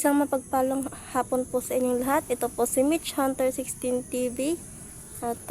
Isang mapagpalang hapon po sa inyong lahat. Ito po si Mitch Hunter 16 TV at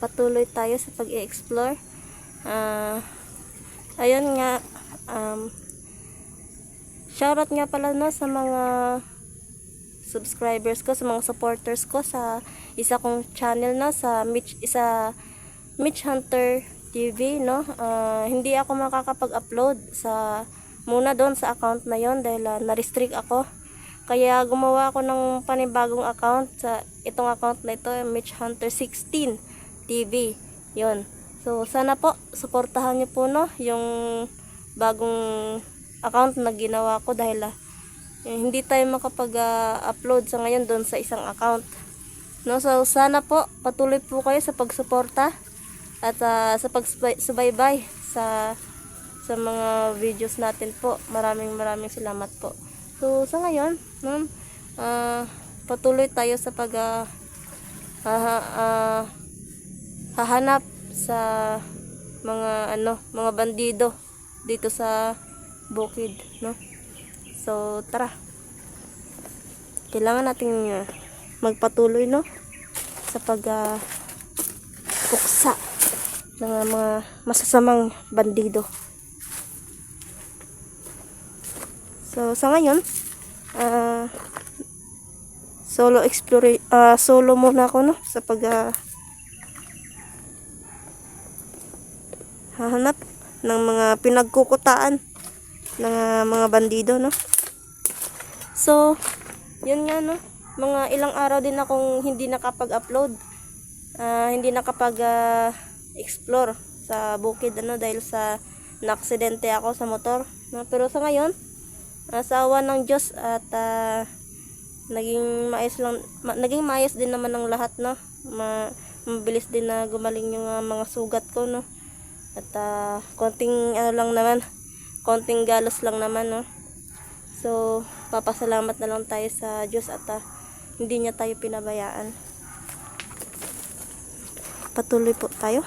patuloy tayo sa pag-i-explore. Ayun nga, shoutout nga pala sa mga subscribers ko, sa mga supporters ko sa isa kong channel sa Mitch Hunter TV, no. Hindi ako makakapag-upload muna doon sa account na yon dahil na-restrict ako. Kaya gumawa ako ng panibagong account sa itong account na ito, Mitch Hunter 16 TV. Yon. So sana po suportahan niyo po yung bagong account na ginawa ko dahil hindi tayo makapag-upload sa ngayon doon sa isang account. No, so sana po patuloy po kayo sa pagsuporta at sa pagsubaybay sa mga videos natin po. Maraming salamat po. So sa ngayon, patuloy tayo sa hahanap sa mga bandido dito sa bukid, no. So tara, kailangan nating magpatuloy, no, sa puksa ng mga masasamang bandido. So sa ngayon, solo muna ako, no, sa hahanap ng mga pinagkukutaan ng mga bandido, no. So yun nga, no, mga ilang araw din akong hindi nakapag-upload, hindi nakapag-explore sa bukid, dahil sa naaksidente ako sa motor, no? Pero sa ngayon, sa awa ng Diyos at naging maayos din naman ng lahat, no. Mabilis din na gumaling yung mga sugat ko, no. At konting konting galos lang naman, no. So papasalamat na lang tayo sa Diyos at hindi niya tayo pinabayaan. Patuloy po tayo.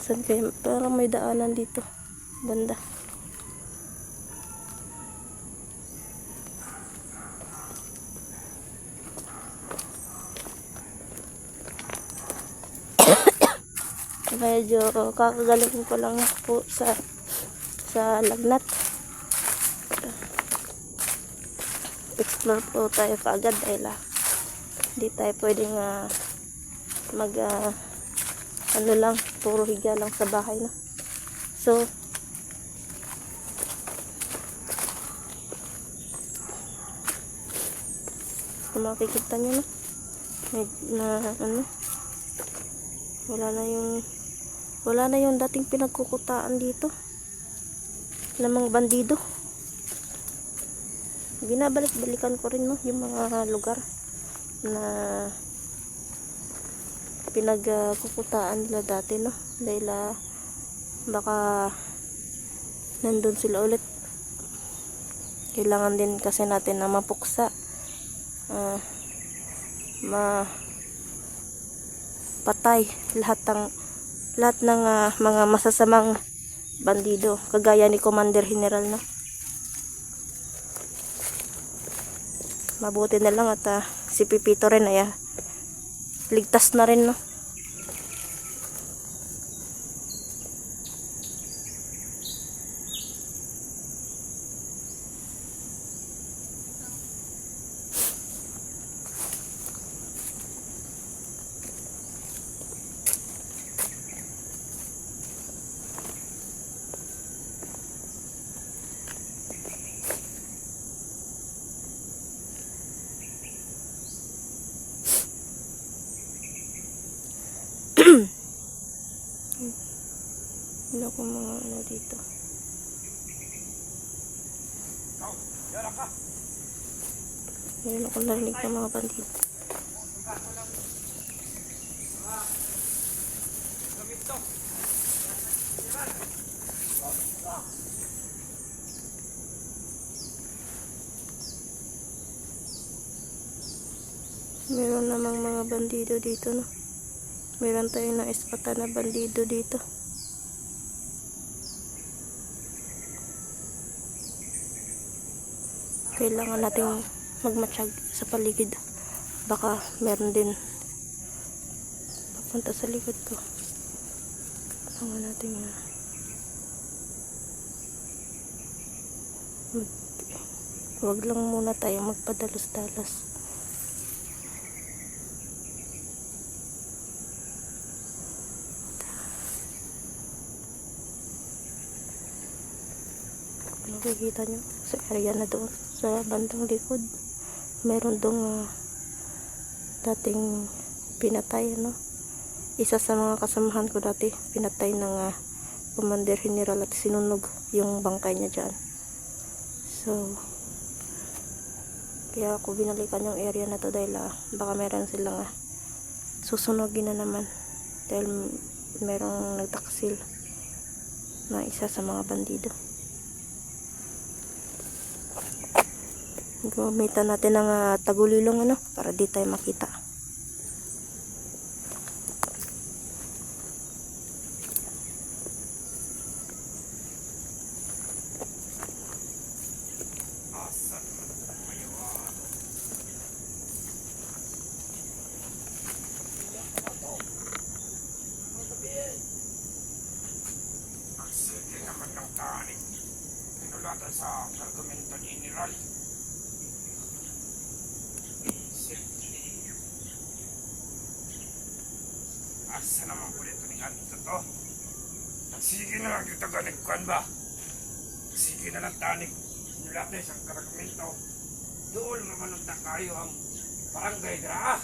Saan kayo? Parang may daanan dito banda. Medyo kakagaling ko lang po sa lagnat. Explore po tayo kaagad dahil hindi tayo pwedeng puro higa lang sa bahay, na. So kung makikita nyo, wala na yung dating pinagkukutaan dito ng mga bandido. Binabalik-balikan ko rin, no, yung mga lugar na pinagkukutaan nila dati, no, dahil baka nandun sila ulit. Kailangan din kasi natin na mapuksa, mapatay lahat ng mga masasamang bandido kagaya ni Commander General, no. Mabuti na lang at si Pipito rin ay ligtas na rin, no. Ano ko mga dito. Meron akong narinig ng mga bandido. Meron namang mga bandido dito, no. Meron tayong na-espatan na bandido dito. Kailangan nating magmatsyag sa paligid. Baka meron din papunta sa likod ko. Kailangan natin wag lang muna tayong magpadalos-dalos. Nakikita nyo sa area na doon sa bandang likod, meron dong dating pinatay, no? Isa sa mga kasamahan ko dati pinatay ng Commander General at sinunog yung bangkay niya dyan. So kaya ako binalikan yung area na to dahil baka meron silang susunogin na naman dahil merong nagtaksil na isa sa mga bandido. Gamitan natin ng tagulilong para di tayo makita. Sige naman ng tahanin. Pinulatan sa argumento ni General. Asa naman po dito ni Anito to? Sige na lang dito ganigkuhan ba? Sige na lang tanig. Pinulatan sa argumento. Doon mamanunta kayo ang barangay dra.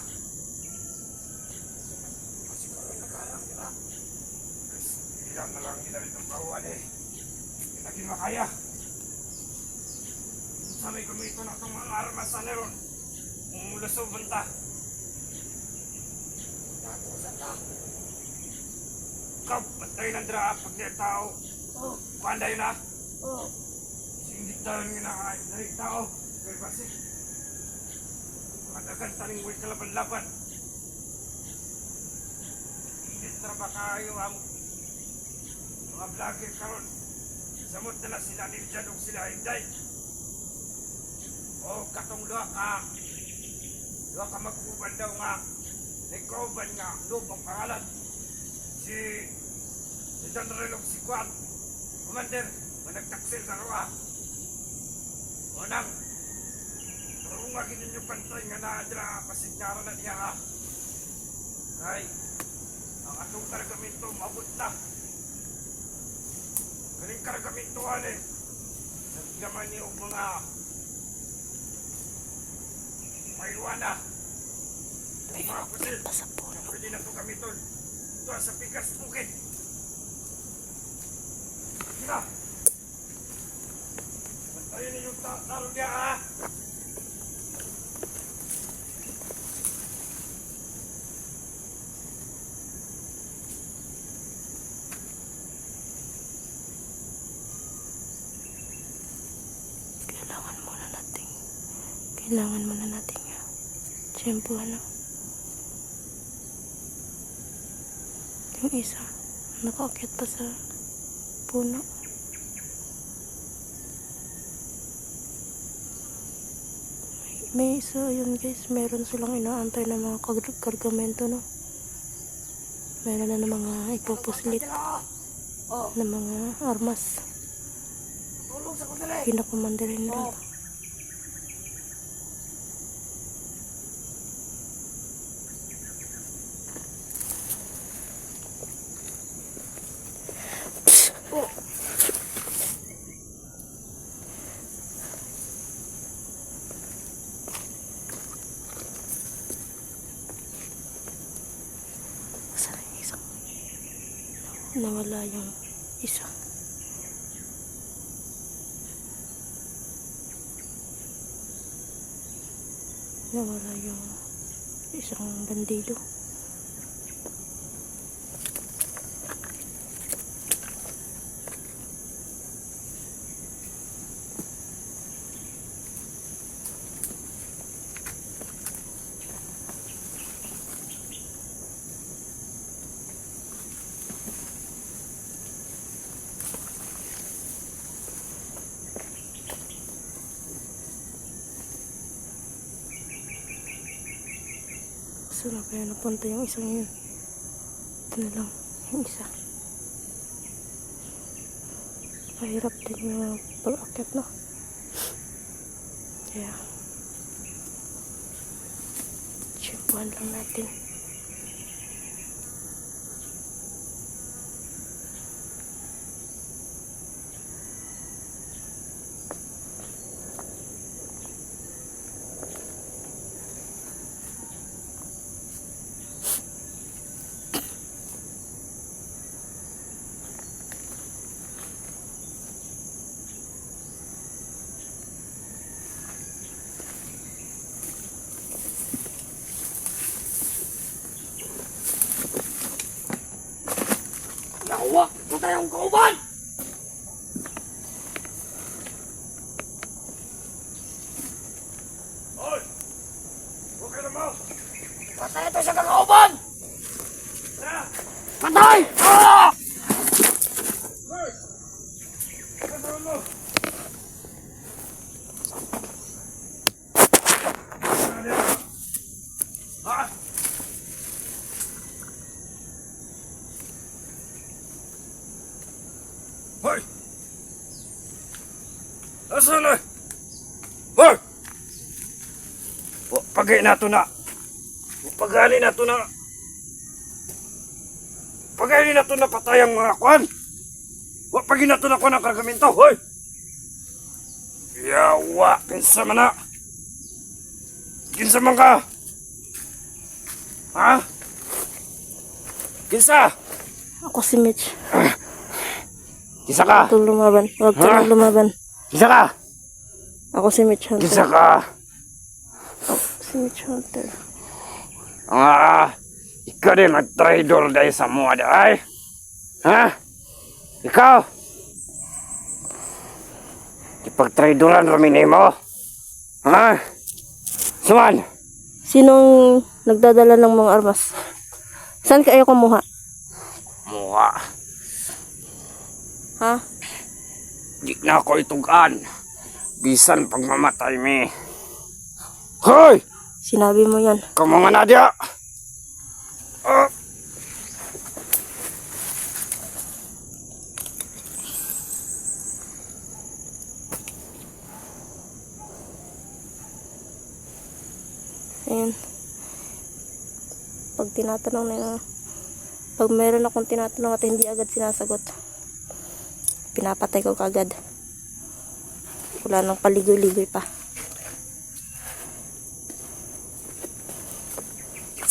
Kasi kami nagkalang nila. Kasi ilang na lang nila rin ang kahuan Hindi naging makaya. Sa may kumito na itong mga armas sa neron. Mula sa banta. Kau, patay ng dra pag niya tao. Kuanda yun Singgit tayo ng tao. Kaya basi. Madagan taning huwag kalaban-laban. Hindi traba kayo ang mga vlogger karon. Samot na sila nilidyan o sila hinday. O katong luha ka magkuban daw nga. Nagkauban nga lubong pangalan. Si General si Kwan, Commander, managtaksil sa ruha. Unang, tarungagin ninyo pantay nga naadra pasinyara na niya Ay, ang atong kargamento mabot na. Kaling kargamentohan naglaman niyo mga marijuana. Mga pusil, pwede na ito gamiton. Ito sa pikas bukid. Sina! Bantayan ninyo talo niya Kailangan muna natin tiyempo Yung isa nakaakyat pa sa puno. May isa yun guys, meron silang inaantay ng mga kargamento meron na ng mga ipopuslit na mga armas. Pinakumandarin nila. Nawala yung isa. Nawala yung isang bandido. Saan na kaya napunta yung isang yun? Ito na lang yung isa. Mahirap din yung pag-akyat, no? Kaya tsimpuhan lang natin. Nakuha ko tayong kauban! Hoy! Okay na mo! Patay ito sa kakauban! Patay! Ah! Hoy! Kasama mo! Ha? Hoy! Asan na? Hoy! Pagay na to na. Pagali na to na. Pagali na to na patayang mga kwan. Pagay na to na kwan ang kargamento. Hoy! Yawa! Kinsa man na. Kinsa man ka? Ha? Kinsa? Ako si Mitch. Kinsa ka? Huwag kang lumaban. Huwag Ha? kang lumaban. Kinsa ka? Ako si Mitch Hunter. Kinsa ka? Si Mitch Hunter. Ikaw din mag-traidor dahil sa mga ay. Ha? Ikaw? Ipag-traidoran ramin mo? Ha? Suman? Sinong nagdadala ng mga armas? Saan kayo kumuha? Muha. Ha? Di na ako itugan. Bisan pagmamatay mi. Hoy! Sinabi mo yan. Kamu nga Nadia! Ah! Ayun. Pag tinatanong na pag meron akong tinatanong at hindi agad sinasagot, pinapatay ko kagad. Wala nang paligoy-ligoy pa.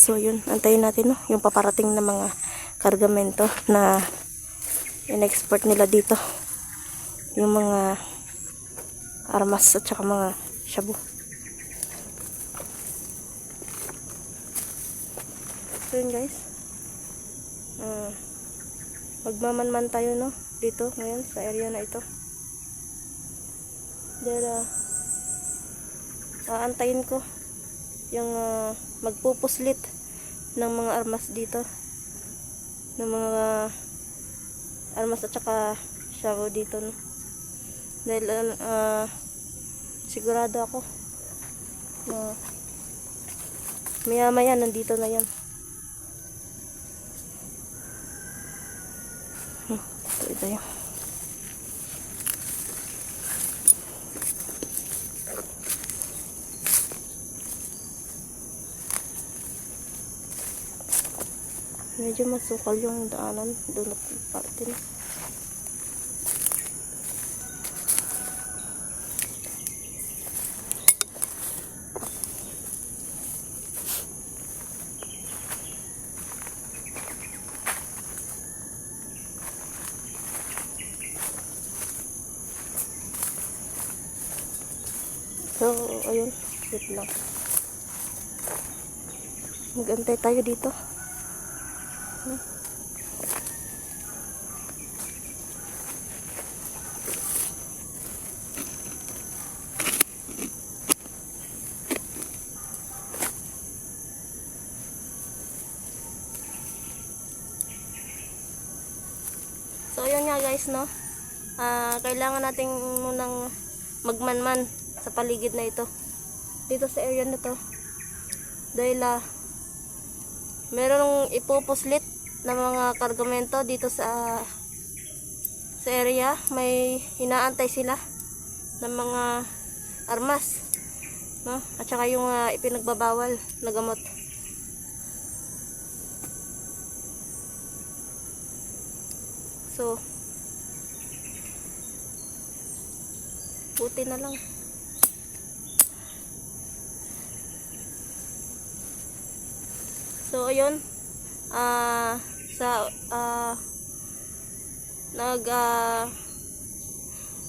So yun, antayin natin no, yung paparating na mga kargamento na in-export nila dito. Yung mga armas at saka mga shabu. So yun guys, magmamanman tayo no dito ngayon sa area na ito. Dahil aantayin ko yung magpupuslit ng mga armas dito, ng mga armas at saka shabu dito no. Dahil sigurado ako na maya maya nandito na yan. Ito yun. Medyo masukal yung daanan doon na parte na. So, ayun, wait lang. Mag-antay tayo dito. So, ayun nga guys, no? Kailangan nating munang magmanman sa paligid na ito. Dito sa area na to. Dahil merong ipupuslit na mga kargamento dito sa area. May inaantay sila ng mga armas, no? At saka yung ipinagbabawal na gamot. So, buti na lang. So, ayun.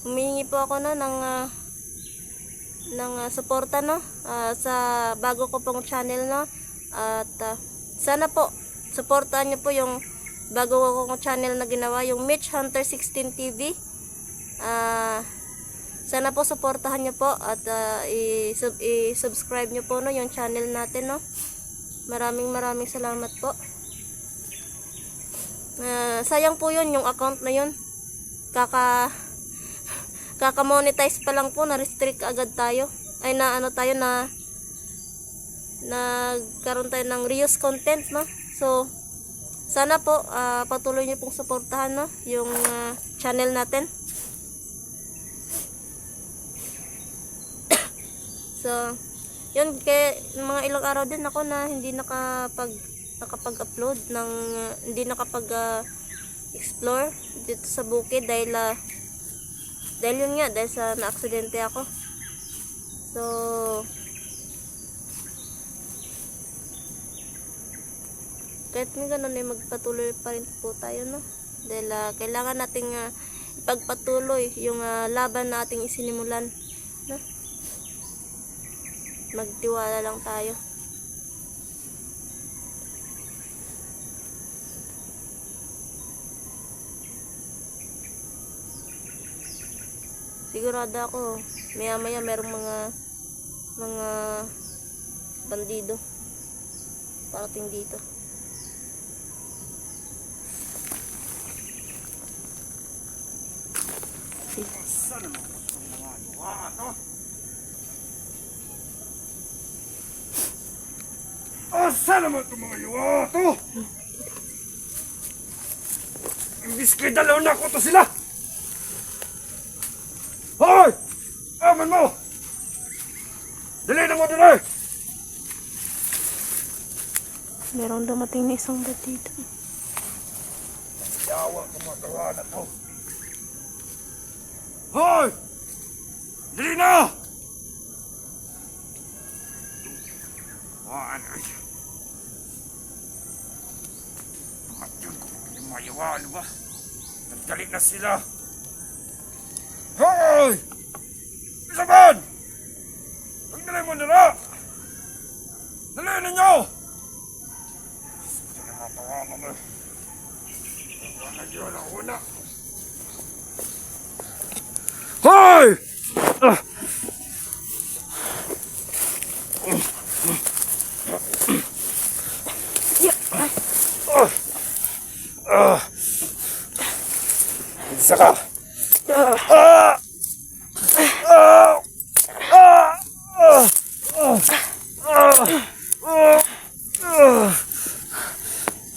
Humingi po ako no ng suporta no sa bago ko pong channel no, at sana po suportahan niyo po yung bago ko kong channel na ginawa, yung Mitch Hunter 16 TV. Sana po suportahan niyo po at i-subscribe niyo po no yung channel natin no. Maraming salamat po. Sayang po yun, yung account na yun kaka-monetize pa lang po, na-restrict agad tayo. Ay nagkaroon tayo ng reuse content no. So sana po patuloy niyo pong suportahan no yung channel natin. So yun, kaya mga ilang araw din ako na hindi nakapag-upload ng hindi explore dito sa bukid dahil yun nga, dahil sa na-aksidente ako. So kahit may ganun ay magpatuloy pa rin po tayo no, dahil kailangan nating ipagpatuloy yung laban na ating isinimulan no? Magtiwala lang tayo. Sigurado ako maya merong mga bandido parating dito. Sana mo itong mga yuwa to. Sana mo itong mga yuwa to. Imbis kay dalaw na ko to sila. Hoy! Aman mo! Dali na mo dali! Merong dumating na isang batida. Yawa ko mga tawa na to. Hoy! Dali na! Waan ay. At yun ko yung mga yawa, ano ba? Nagdali na sila. Hoy! Isa man! Pagdali mo nila! Dali ninyo! Ito na mga tawanan mo. Tawanan yun ang una. Hoy! Isa ka!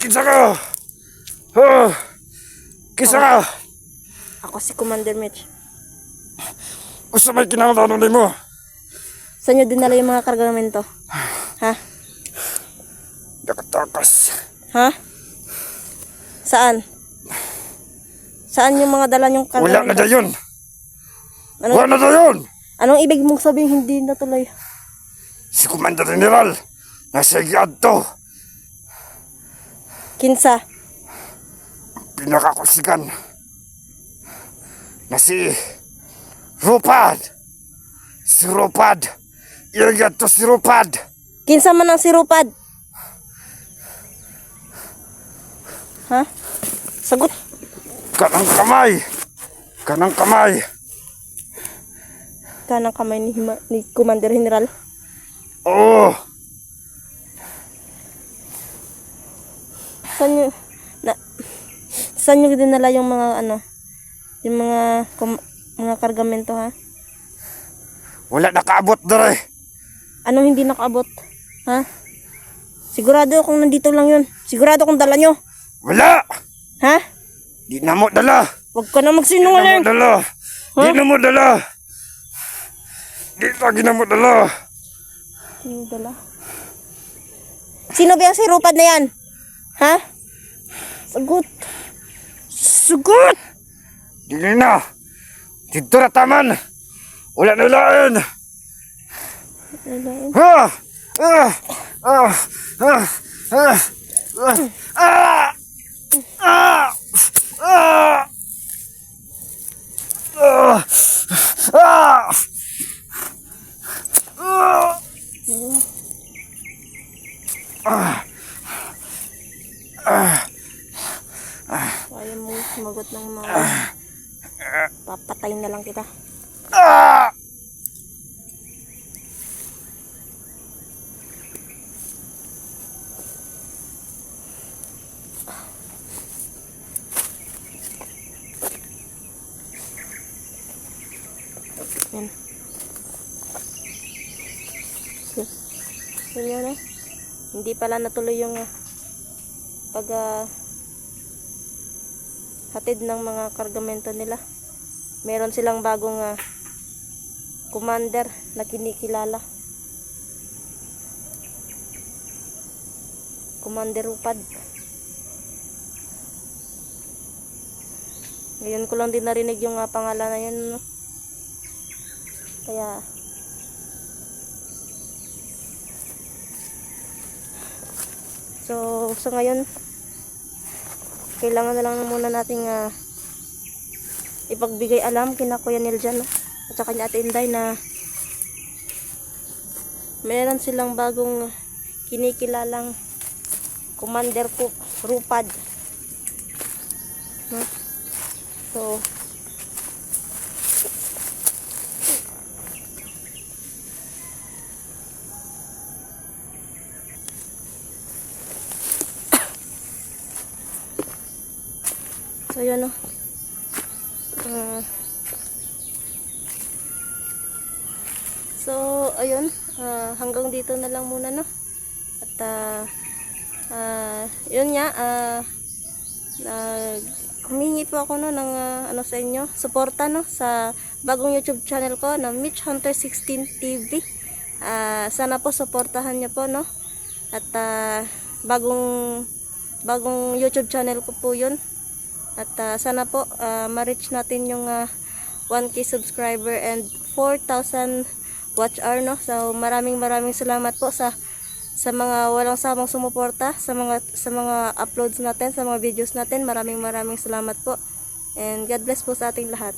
Kinsa ka! Kinsa ka! Ako si Commander Mitch. Usa may kinahanglan nimo? Saan nyo dinala yung mga kargamento? Ha? Nakatakas. Ha? Saan? Saan yung mga dala nyong kargamento? Wala na dayon. Wala na dayon. Anong ibig mong sabihin hindi natuloy? Si Commander General nasa giadto. Kinsa? Pinakakusigan na si Rupad. Si Rupad. Iyagat to si Rupad. Kinsa man ang sirupad? Ha? Sagot. Kanang kamay. Kanang kamay. Kanang kamay ni Commander General. Oo. Saan nyo dinala yung mga yung mga kargamento ha? Wala nakaabot dere. Anong hindi nakaabot? Ha? Sigurado akong nandito lang yun. Sigurado akong dala nyo. Wala! Ha? Di na mo dala! Huwag ka na Di na mo magsinungaling. dala! Di na mo dala! Di lagi na mo dala! Sino dala? Sino ba yung sirupad na yan? Ha? Sagot. Sagot! Di na! Dito na taman! Wala na lain! Alain. Ah! Ah! Ah! Ah! Ah! Ah! Ah! Ah! Ah! Ah! Ah! Ayaw mo sumagot ng mga papatay na lang kita. Ah! Yan. So, yun hindi pala natuloy yung pag hatid ng mga kargamento nila. Meron silang bagong commander na kinikilala. Commander Rupad. Ngayon ko lang din narinig yung pangalan na yun, no? Kaya so sa ngayon kailangan na lang muna nating ipagbigay alam kina Kuya Niljan, no? At saka kanya Ate Inday na meron silang bagong kinikilalang Commander Rupad, no? So yun, no? So ayun, hanggang dito na lang muna, no? At yun nga, humingi po ako, no, ng ano sa inyo, suporta, no, sa bagong YouTube channel ko na Mitch Hunter 16 TV. Sana po suportahan niyo po, no? At bagong YouTube channel ko po yun. At sana po ma-reach natin yung 1K subscriber and 4,000 watch hour, no? So maraming salamat po sa mga walang samang sumuporta sa mga uploads natin, sa mga videos natin. Maraming salamat po. And God bless po sa ating lahat.